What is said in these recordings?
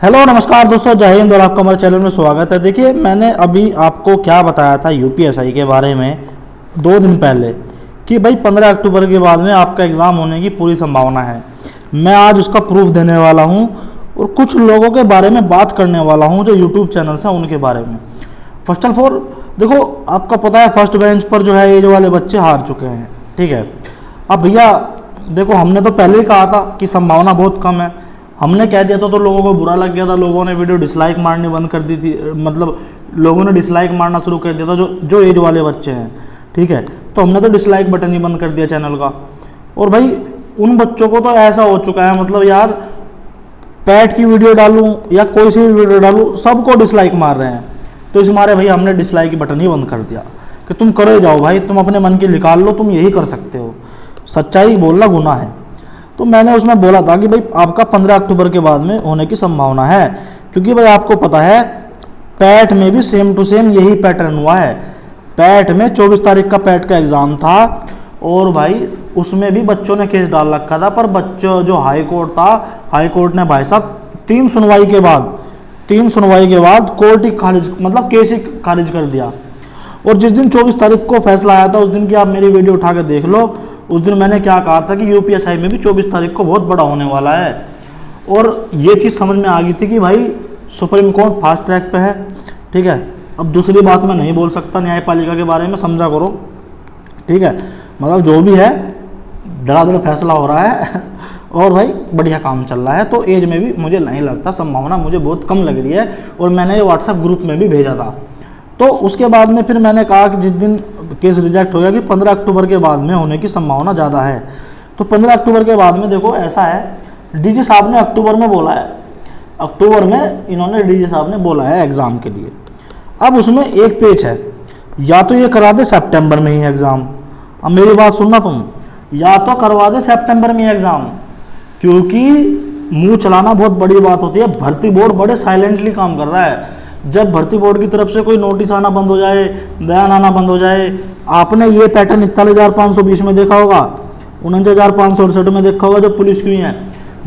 Hello नमस्कार दोस्तों, जय हिंद और आपका हमारे चैनल में स्वागत है। देखिए, मैंने अभी आपको क्या बताया था यूपीएसआई के बारे में 2 दिन पहले कि भाई 15 अक्टूबर के बाद में आपका एग्ज़ाम होने की पूरी संभावना है। मैं आज उसका प्रूफ देने वाला हूं और कुछ लोगों के बारे में बात करने वाला हूं जो यूट्यूब चैनल्स हैं उनके बारे में। फर्स्ट ऑफ ऑल देखो, आपका पता है फर्स्ट बेंच पर जो है ये जो वाले बच्चे हार चुके हैं, ठीक है। अब भैया देखो, हमने तो पहले ही कहा था कि संभावना बहुत कम है। हमने कह दिया था तो लोगों को बुरा लग गया था, लोगों ने वीडियो डिसलाइक मारनी बंद कर दी थी, मतलब लोगों ने डिसलाइक मारना शुरू कर दिया था जो एज वाले बच्चे हैं, ठीक है। तो हमने तो डिसलाइक बटन ही बंद कर दिया चैनल का। और भाई उन बच्चों को तो ऐसा हो चुका है, मतलब यार पैट की वीडियो डालूं या कोई सी भी वीडियो डालूं सबको डिसलाइक मार रहे हैं। तो इस मारे भाई हमने डिसलाइक बटन ही बंद कर दिया कि तुम करे जाओ भाई, तुम अपने मन की निकाल लो, तुम यही कर सकते हो, सच्चाई बोलना गुनाह है। तो मैंने उसमें बोला था कि भाई आपका 15 अक्टूबर के बाद में होने की संभावना है, क्योंकि भाई आपको पता है पैट में भी सेम टू सेम यही पैटर्न हुआ है। पैट में 24 तारीख का पैट का एग्ज़ाम था और भाई उसमें भी बच्चों ने केस डाल रखा था, पर बच्चों जो हाई कोर्ट था, हाई कोर्ट ने भाई साहब 3 सुनवाई के बाद कोर्ट ही खारिज, मतलब केस ही खारिज कर दिया। और जिस दिन 24 तारीख को फैसला आया था उस दिन की आप मेरी वीडियो उठा के देख लो। उस दिन मैंने क्या कहा था कि यूपीएसआई में भी 24 तारीख को बहुत बड़ा होने वाला है। और ये चीज़ समझ में आ गई थी कि भाई सुप्रीम कोर्ट फास्ट ट्रैक पे है, ठीक है। अब दूसरी बात मैं नहीं बोल सकता न्यायपालिका के बारे में, समझा करो, ठीक है। मतलब जो भी है धड़ाधड़ फैसला हो रहा है और भाई बढ़िया काम चल रहा है। तो एज में भी मुझे नहीं लगता, संभावना मुझे बहुत कम लग रही है। और मैंने ये व्हाट्सएप ग्रुप में भी भेजा था। तो उसके बाद में फिर मैंने कहा कि जिस दिन केस रिजेक्ट हो गया कि 15 अक्टूबर के बाद में होने की संभावना ज़्यादा है। तो 15 अक्टूबर के बाद में देखो ऐसा है, डीजी साहब ने अक्टूबर में बोला है, अक्टूबर में इन्होंने डीजी साहब ने बोला है एग्ज़ाम के लिए। अब उसमें एक पेज है, या तो ये करा दे सितंबर में ही एग्ज़ाम। अब मेरी बात सुनना तुम, या तो करवा दे सितंबर में एग्ज़ाम, क्योंकि मुँह चलाना बहुत बड़ी बात होती है। भर्ती बोर्ड बड़े साइलेंटली काम कर रहा है। जब भर्ती बोर्ड की तरफ से कोई नोटिस आना बंद हो जाए, बयान आना बंद हो जाए, आपने ये पैटर्न 41,520 में देखा होगा, 49,568 में देखा होगा जो पुलिस की है।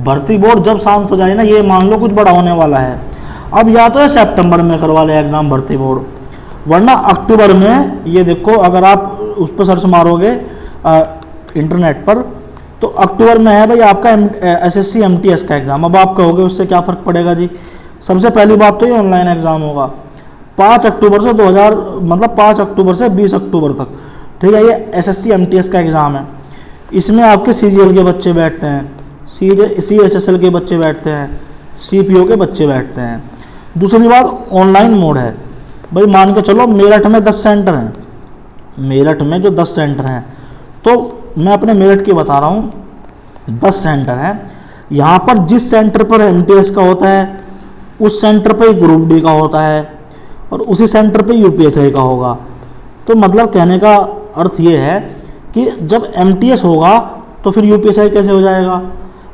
भर्ती बोर्ड जब शांत हो जाए ना, ये मान लो कुछ बड़ा होने वाला है। अब या तो सितंबर में करवा ले एग्ज़ाम भर्ती बोर्ड, वरना अक्टूबर में। ये देखो, अगर आप उस पर सर्च मारोगे इंटरनेट पर तो अक्टूबर में है भाई आपका एसएससी एमटीएस का एग्ज़ाम। अब आप कहोगे उससे क्या फ़र्क पड़ेगा जी। सबसे पहली बात तो ये ऑनलाइन एग्ज़ाम होगा 5 अक्टूबर से 5 अक्टूबर से 20 अक्टूबर तक, ठीक है। ये एसएससी एमटीएस का एग्ज़ाम है। इसमें आपके सीजीएल के बच्चे बैठते हैं, सीएचएसएल के बच्चे बैठते हैं, सीपीओ के बच्चे बैठते हैं। दूसरी बात ऑनलाइन मोड है भाई। मान के चलो मेरठ में 10 सेंटर हैं, मेरठ में जो 10 सेंटर हैं, तो मैं अपने मेरठ की बता रहा हूँ, 10 सेंटर हैं। यहाँ पर जिस सेंटर पर एमटीएस का होता है उस सेंटर पे ग्रुप डी का होता है और उसी सेंटर पे यूपीएसआई का होगा। तो मतलब कहने का अर्थ ये है कि जब एमटीएस होगा तो फिर यूपीएसआई कैसे हो जाएगा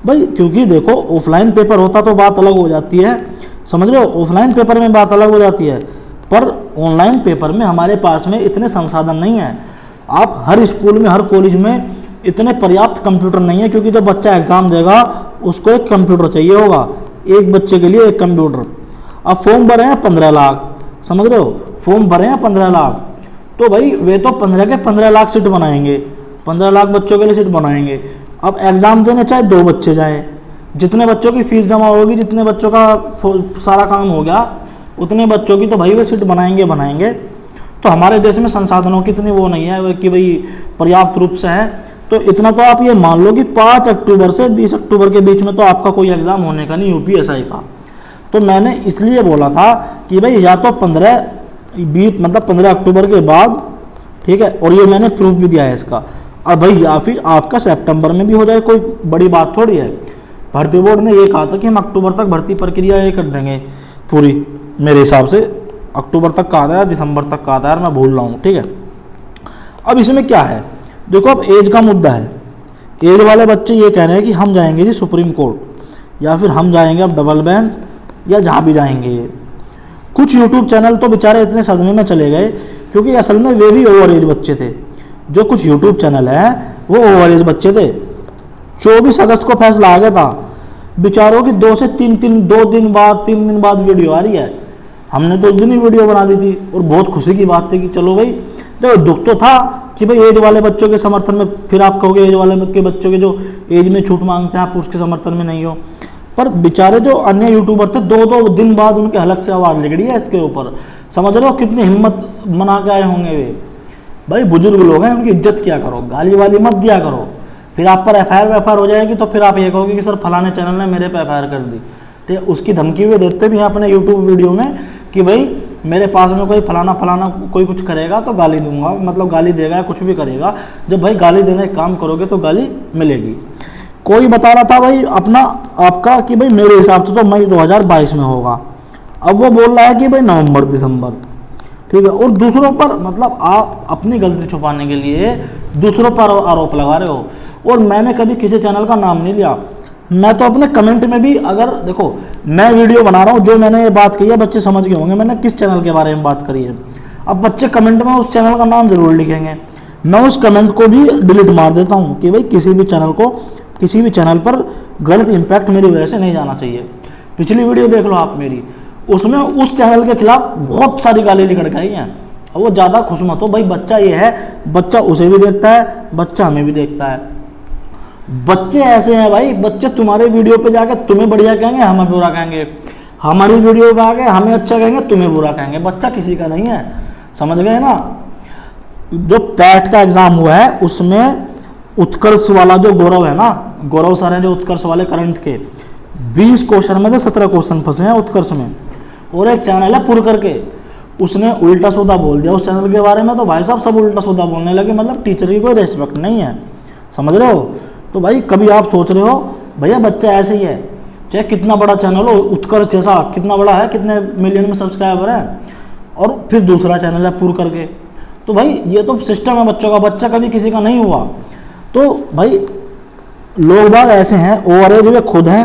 भाई। क्योंकि देखो ऑफलाइन पेपर होता तो बात अलग हो जाती है, समझ रहे हो, ऑफलाइन पेपर में बात अलग हो जाती है। पर ऑनलाइन पेपर में हमारे पास में इतने संसाधन नहीं है। आप हर स्कूल में, हर कॉलेज में इतने पर्याप्त कंप्यूटर नहीं है, क्योंकि जब बच्चा एग्ज़ाम देगा उसको एक कंप्यूटर चाहिए होगा, एक बच्चे के लिए एक कंप्यूटर। अब फॉर्म भरे हैं 15 लाख, समझ रहे हो, फॉर्म भरे हैं 15 लाख। तो भाई वे तो 15 के 15 लाख सीट बनाएंगे, 15 लाख बच्चों के लिए सीट बनाएंगे। अब एग्ज़ाम देने चाहे 2 बच्चे जाएँ, जितने बच्चों की फ़ीस जमा होगी, जितने बच्चों का सारा काम हो गया, उतने बच्चों की तो भाई वे सीट बनाएंगे। तो हमारे देश में संसाधनों की इतनी वो नहीं है कि भाई पर्याप्त रूप से है। तो इतना तो आप ये मान लो कि 5 अक्टूबर से 20 अक्टूबर के बीच में तो आपका कोई एग्ज़ाम होने का नहीं यूपीएसआई का। तो मैंने इसलिए बोला था कि भाई या तो 15 अक्टूबर के बाद, ठीक है। और ये मैंने प्रूफ भी दिया है इसका। अब भाई या फिर आपका सितंबर में भी हो जाए, कोई बड़ी बात थोड़ी है। भर्ती बोर्ड ने ये कहा था कि हम अक्टूबर तक भर्ती प्रक्रिया ये कर देंगे पूरी। मेरे हिसाब से अक्टूबर तक कहा था या दिसंबर तक कहा था, यार मैं भूल रहा हूँ, ठीक है। अब इसमें क्या है, देखो अब एज का मुद्दा है। एज वाले बच्चे ये कह रहे हैं कि हम जाएंगे जी सुप्रीम कोर्ट, या फिर हम जाएंगे अब डबल बेंच, या जहाँ भी जाएंगे। ये कुछ यूट्यूब चैनल तो बेचारे इतने सदमे में चले गए, क्योंकि असल में वे भी ओवर एज बच्चे थे। जो कुछ यूट्यूब चैनल हैं वो ओवर एज बच्चे थे। 24 अगस्त को फैसला आ गया था बेचारों की 2 दिन बाद वीडियो आ रही है। हमने तो उस दिन ही वीडियो बना दी थी और बहुत खुशी की बात थी कि चलो भाई, देखो दुख तो था कि भाई एज वाले बच्चों के समर्थन में, फिर आप कहोगे एज वाले के बच्चों के जो एज में छूट मांगते हैं आप उसके समर्थन में नहीं हो, पर बेचारे जो अन्य यूट्यूबर थे 2 दिन बाद उनके हलक से आवाज़ निकली है इसके ऊपर। समझ रहे हो कितनी हिम्मत बना के आए होंगे वे। भाई बुजुर्ग लोग हैं, उनकी इज्जत किया करो, गाली वाली मत दिया करो। फिर आप पर एफआईआर हो जाएगी तो फिर आप ये कहोगे कि सर फलाने चैनल ने मेरे पे एफआईआर कर दी। ठीक है, उसकी धमकी वे देते भी हैं अपने यूट्यूब वीडियो में कि भाई मेरे पास में कोई फलाना कोई कुछ करेगा तो गाली दूंगा, मतलब गाली देगा या कुछ भी करेगा। जब भाई गाली देने का काम करोगे तो गाली मिलेगी। कोई बता रहा था भाई आपका कि भाई मेरे हिसाब से तो मई 2022 में होगा, अब वो बोल रहा है कि भाई नवंबर दिसंबर। ठीक है, और दूसरों पर मतलब आप अपनी गलती छुपाने के लिए दूसरों पर आरोप लगा रहे हो। और मैंने कभी किसी चैनल का नाम नहीं लिया। मैं तो अपने कमेंट में भी, अगर देखो मैं वीडियो बना रहा हूँ, जो मैंने ये बात कही है बच्चे समझ गए होंगे मैंने किस चैनल के बारे में बात करी है। अब बच्चे कमेंट में उस चैनल का नाम जरूर लिखेंगे, मैं उस कमेंट को भी डिलीट मार देता हूँ कि भाई किसी भी चैनल पर गलत इम्पैक्ट मेरी वजह से नहीं जाना चाहिए। पिछली वीडियो देख लो आप मेरी, उसमें उस चैनल के खिलाफ बहुत सारी गाली निकल गई हैं। वो ज़्यादा खुश मत हो भाई, बच्चा ये है, बच्चा उसे भी देखता है, बच्चा हमें भी देखता है। बच्चे ऐसे हैं भाई, बच्चे तुम्हारे वीडियो पे जाके तुम्हें बढ़िया कहेंगे, हमें बुरा कहेंगे, हमारी वीडियो पे आके हमें अच्छा कहेंगे, तुम्हें बुरा कहेंगे। बच्चा किसी का नहीं है, समझ गए ना। जो पैट का एग्जाम हुआ है उसमें उत्कर्ष वाला जो गौरव है ना, गौरव सर हैं जो उत्कर्ष वाले करंट के, 20 क्वेश्चन में से 17 क्वेश्चन फंसे हैं उत्कर्ष में। और एक चैनल है पुर करके, उसने उल्टा सीधा बोल दिया उस चैनल के बारे में, तो भाई साहब सब उल्टा सीधा बोलने लगे, मतलब टीचर की कोई रेस्पेक्ट नहीं है, समझ रहे हो। तो भाई कभी आप सोच रहे हो भैया बच्चा ऐसे ही है, चाहे कितना बड़ा चैनल हो, उत्कर्ष जैसा कितना बड़ा है, कितने मिलियन में सब्सक्राइबर है, और फिर दूसरा चैनल है पुर करके। तो भाई ये तो सिस्टम है बच्चों का, बच्चा कभी किसी का नहीं हुआ। तो भाई लोग बाग ऐसे हैं, ओवर एज वे खुद हैं,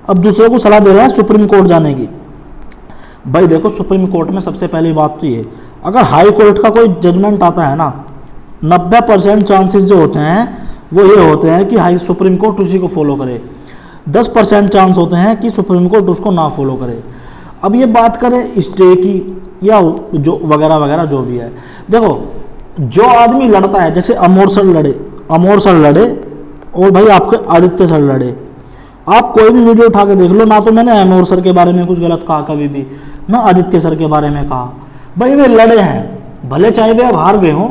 अब दूसरे को सलाह दे रहे हैं सुप्रीम कोर्ट जाने की। भाई देखो सुप्रीम कोर्ट में सबसे पहली बात तो ये, अगर हाई कोर्ट का कोई जजमेंट आता है ना, 90% चांसेस जो होते हैं वो ये होते हैं कि हाई सुप्रीम कोर्ट उसी को फॉलो करे, 10% चांस होते हैं कि सुप्रीम कोर्ट उसको ना फॉलो करे। अब ये बात करें स्टे की या जो वगैरह वगैरह जो भी है, देखो जो आदमी लड़ता है, जैसे अमोर सर लड़े और भाई आपके आदित्य सर लड़े, आप कोई भी वीडियो उठा के देख लो ना, तो मैंने अमोर सर के बारे में कुछ गलत कहा कभी भी, ना आदित्य सर के बारे में कहा। भाई वे लड़े हैं, भले चाहे वे अब हार गए हों,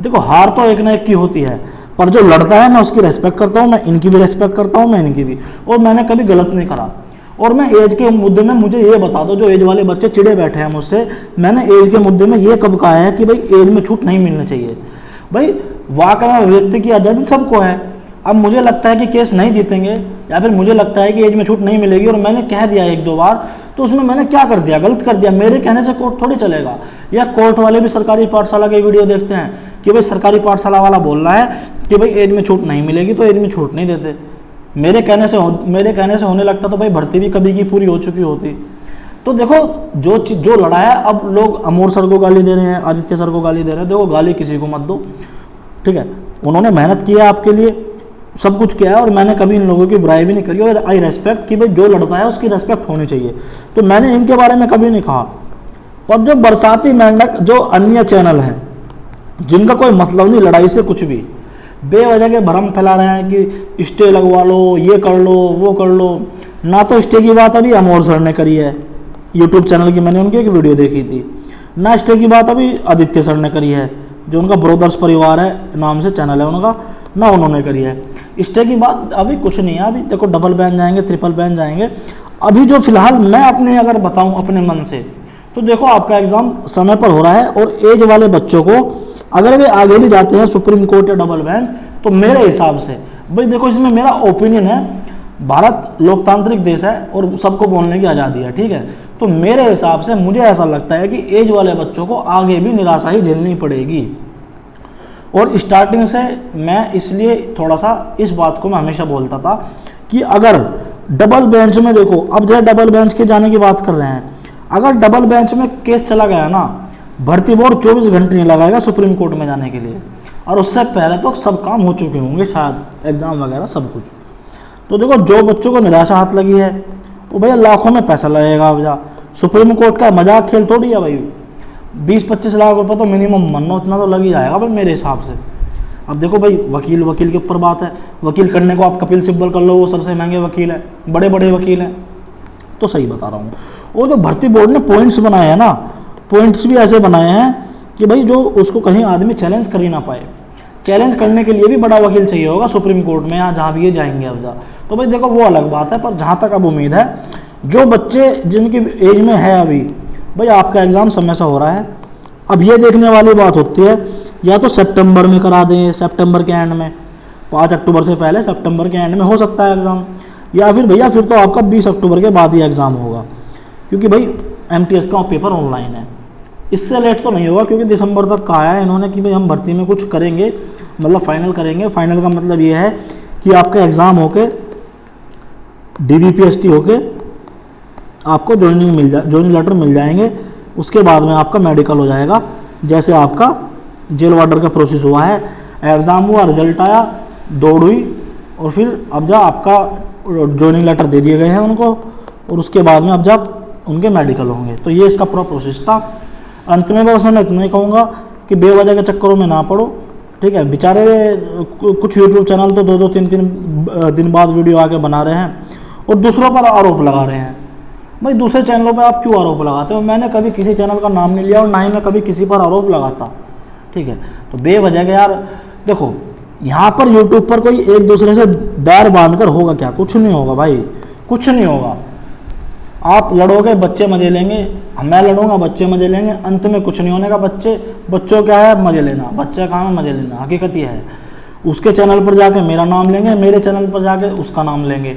देखो हार तो एक ना एक की होती है, पर जो लड़ता है मैं उसकी रेस्पेक्ट करता हूँ, मैं इनकी भी रेस्पेक्ट करता हूँ, मैं इनकी भी, और मैंने कभी गलत नहीं करा। और मैं एज के मुद्दे में मुझे ये बता दो, जो एज वाले बच्चे चिड़े बैठे हैं मुझसे, मैंने एज के मुद्दे में ये कब कहा है कि भाई एज में छूट नहीं मिलनी चाहिए। भाई वाकई में व्यक्ति की आज़ादी सबको है। अब मुझे लगता है कि केस नहीं जीतेंगे, या फिर मुझे लगता है कि एज में छूट नहीं मिलेगी और मैंने कह दिया 1-2 बार, तो उसमें मैंने क्या कर दिया, गलत कर दिया। मेरे कहने से कोर्ट थोड़ी चलेगा, या कोर्ट वाले भी सरकारी पाठशाला के वीडियो देखते हैं कि भाई सरकारी पाठशाला वाला बोल रहा है कि भाई एज में छूट नहीं मिलेगी तो एज में छूट नहीं देते। मेरे कहने से होने लगता तो भाई भर्ती भी कभी की पूरी हो चुकी होती। तो देखो जो लड़ा है, अब लोग अमोर सर को गाली दे रहे हैं, आदित्य सर को गाली दे रहे हैं, देखो गाली किसी को मत दो, ठीक है। उन्होंने मेहनत किया आपके लिए, सब कुछ किया है, और मैंने कभी इन लोगों की बुराई भी नहीं करी, और आई रेस्पेक्ट कि भाई जो लड़ता है उसकी रेस्पेक्ट होनी चाहिए, तो मैंने इनके बारे में कभी नहीं कहा। पर जो बरसाती मेंढक, जो अन्य चैनल हैं जिनका कोई मतलब नहीं लड़ाई से, कुछ भी बेवजह के भ्रम फैला रहे हैं कि स्टे लगवा लो, ये कर लो, वो कर लो, ना तो स्टे की बात अभी अमोर सर ने करी है यूट्यूब चैनल की, मैंने उनकी एक वीडियो देखी थी, ना स्टे की बात अभी आदित्य सर ने करी है, जो उनका ब्रोदर्स परिवार है नाम से चैनल है उनका, ना उन्होंने करी है। स्टे की बात अभी कुछ नहीं है, अभी देखो डबल बैन जाएंगे, ट्रिपल बैन जाएंगे। अभी जो फिलहाल मैं अपने अगर बताऊं अपने मन से, तो देखो आपका एग्ज़ाम समय पर हो रहा है, और एज वाले बच्चों को अगर वे आगे भी जाते हैं सुप्रीम कोर्ट या डबल बेंच, तो मेरे हिसाब से भाई देखो इसमें मेरा ओपिनियन है, भारत लोकतांत्रिक देश है और सबको बोलने की आज़ादी है, ठीक है। तो मेरे हिसाब से मुझे ऐसा लगता है कि एज वाले बच्चों को आगे भी निराशा ही झेलनी पड़ेगी। और स्टार्टिंग से मैं इसलिए थोड़ा सा इस बात को मैं हमेशा बोलता था कि अगर डबल बेंच में, देखो अब जो डबल बेंच के जाने की बात कर रहे हैं, अगर डबल बेंच में केस चला गया ना, भर्ती बोर्ड 24 घंटे नहीं लगाएगा सुप्रीम कोर्ट में जाने के लिए, और उससे पहले तो सब काम हो चुके होंगे शायद, एग्ज़ाम वगैरह सब कुछ। तो देखो जो बच्चों को निराशा हाथ लगी है वो भैया लाखों में पैसा लगेगा। भैया सुप्रीम कोर्ट का मजाक खेल थोड़ी है भाई, 20-25 लाख रुपए तो मिनिमम मनो इतना तो लग ही जाएगा भाई मेरे हिसाब से। अब देखो भाई वकील के ऊपर बात है, वकील करने को आप कपिल सिब्बल कर लो, वो सबसे महंगे वकील है, बड़े बड़े वकील हैं। तो सही बता रहा हूँ। और जो भर्ती बोर्ड ने पॉइंट्स बनाए हैं ना, पॉइंट्स भी ऐसे बनाए हैं कि भाई जो उसको कहीं आदमी चैलेंज कर ही ना पाए। चैलेंज करने के लिए भी बड़ा वकील चाहिए होगा सुप्रीम कोर्ट में, या जहाँ भी ये जाएंगे अब जा। तो भाई देखो वो अलग बात है, पर जहाँ तक अब उम्मीद है जो बच्चे जिनकी एज में है अभी, भाई आपका एग्ज़ाम समय से हो रहा है। अब ये देखने वाली बात होती है या तो सितंबर में करा दें, सितंबर के एंड में, 5 अक्टूबर से पहले सितंबर के एंड में हो सकता है एग्ज़ाम, या फिर भैया फिर तो आपका 20 अक्टूबर के बाद ही एग्ज़ाम होगा, क्योंकि भाई MTS का पेपर ऑनलाइन है। इससे लेट तो नहीं होगा, क्योंकि दिसंबर तक कहा है इन्होंने कि भाई हम भर्ती में कुछ करेंगे, मतलब फाइनल करेंगे। फाइनल का मतलब ये है कि आपका एग्ज़ाम होके DVPST होके आपको ज्वाइनिंग लेटर मिल जाएंगे। उसके बाद में आपका मेडिकल हो जाएगा, जैसे आपका जेल वार्डर का प्रोसेस हुआ है। एग्ज़ाम हुआ, रिजल्ट आया, दौड़ हुई, और फिर अब जब आपका ज्वाइनिंग लेटर दे दिए गए हैं उनको, और उसके बाद में अब जब उनके मेडिकल होंगे। तो ये इसका पूरा प्रोसेस था। अंत में बस मैं इतना ही कहूँगा कि बेवजह के चक्करों में ना पड़ो, ठीक है। बेचारे कुछ यूट्यूब चैनल तो 2-2, 3-3 दिन बाद वीडियो आके बना रहे हैं और दूसरों पर आरोप लगा रहे हैं। भाई दूसरे चैनलों पे आप क्यों आरोप लगाते हो? मैंने कभी किसी चैनल का नाम नहीं लिया और ना ही मैं कभी किसी पर आरोप लगाता, ठीक है। तो बेवजह के यार देखो, यहाँ पर यूट्यूब पर कोई एक दूसरे से बैर बांधकर होगा क्या? कुछ नहीं होगा भाई, कुछ नहीं होगा। आप लड़ोगे, बच्चे मजे लेंगे, मैं लड़ूंगा, बच्चे मजे लेंगे, अंत में कुछ नहीं होने का। बच्चों क्या है? मजे लेना। बच्चे कहाँ है? मजे लेना। हकीकत ये है। उसके चैनल पर जाके मेरा नाम लेंगे, मेरे चैनल पर जाके उसका नाम लेंगे।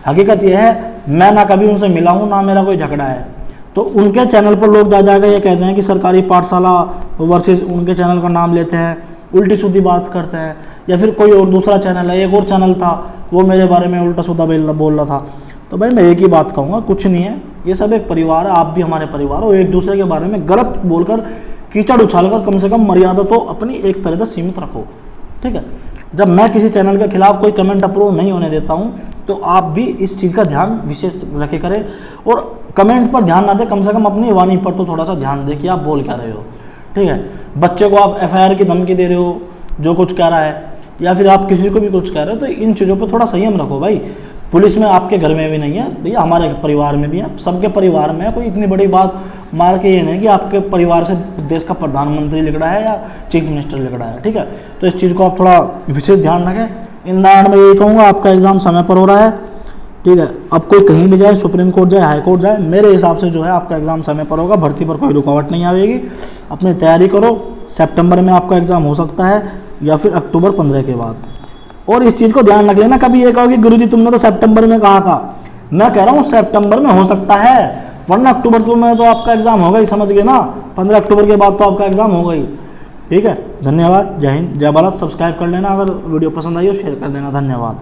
हकीकत यह है, मैं ना कभी उनसे मिला हूँ, ना मेरा कोई झगड़ा है। तो उनके चैनल पर लोग जा जाकर ये कहते हैं कि सरकारी पाठशाला वर्सेस उनके चैनल का नाम लेते हैं, उल्टी सीधी बात करते हैं। या फिर कोई और दूसरा चैनल है, एक और चैनल था, वो मेरे बारे में उल्टा सीधा बोल रहा था। तो भाई मैं एक ही बात कहूँगा, कुछ नहीं है, ये सब एक परिवार है। आप भी हमारे परिवार हो। एक दूसरे के बारे में गलत बोलकर, कीचड़ उछालकर कम से कम मर्यादा तो अपनी एक तरह से सीमित रखो, ठीक है। जब मैं किसी चैनल के खिलाफ कोई कमेंट अप्रूव नहीं होने देता हूँ, तो आप भी इस चीज़ का ध्यान विशेष रखे करें, और कमेंट पर ध्यान ना दें, कम से कम अपनी वाणी पर तो थोड़ा सा ध्यान दें कि आप बोल क्या रहे हो, ठीक है। बच्चे को आप FIR की धमकी दे रहे हो, जो कुछ कह रहा है, या फिर आप किसी को भी कुछ कह रहे हो, तो इन चीज़ों पर थोड़ा संयम रखो भाई। पुलिस में आपके घर में भी नहीं है भैया, हमारे परिवार में भी है, सबके परिवार में है। कोई इतनी बड़ी बात मार के ये नहीं कि आपके परिवार से देश का प्रधानमंत्री लिख रहा है या चीफ मिनिस्टर लिख रहा है, ठीक है। तो इस चीज़ को आप थोड़ा विशेष ध्यान रखें। इन दान में यही कहूँगा, आपका एग्ज़ाम समय पर हो रहा है, ठीक है। अब कोई कहीं भी जाए, सुप्रीम कोर्ट जाए, हाई कोर्ट जाए, मेरे हिसाब से जो है आपका एग्ज़ाम समय पर होगा। भर्ती पर कोई रुकावट नहीं आएगी। अपनी तैयारी करो। सितंबर में आपका एग्ज़ाम हो सकता है, या फिर अक्टूबर 15 के बाद। और इस चीज़ को ध्यान रख लेना, कभी ये कहो कि गुरुजी तुमने तो सितंबर में कहा था। मैं कह रहा हूँ सितंबर में हो सकता है, वरना अक्टूबर में तो आपका एग्ज़ाम होगा ही, समझ गए ना। 15 अक्टूबर के बाद तो आपका एग्ज़ाम होगा ही, ठीक है। धन्यवाद। जय हिंद, जय भारत। सब्सक्राइब कर लेना, अगर वीडियो पसंद आई हो शेयर कर देना। धन्यवाद।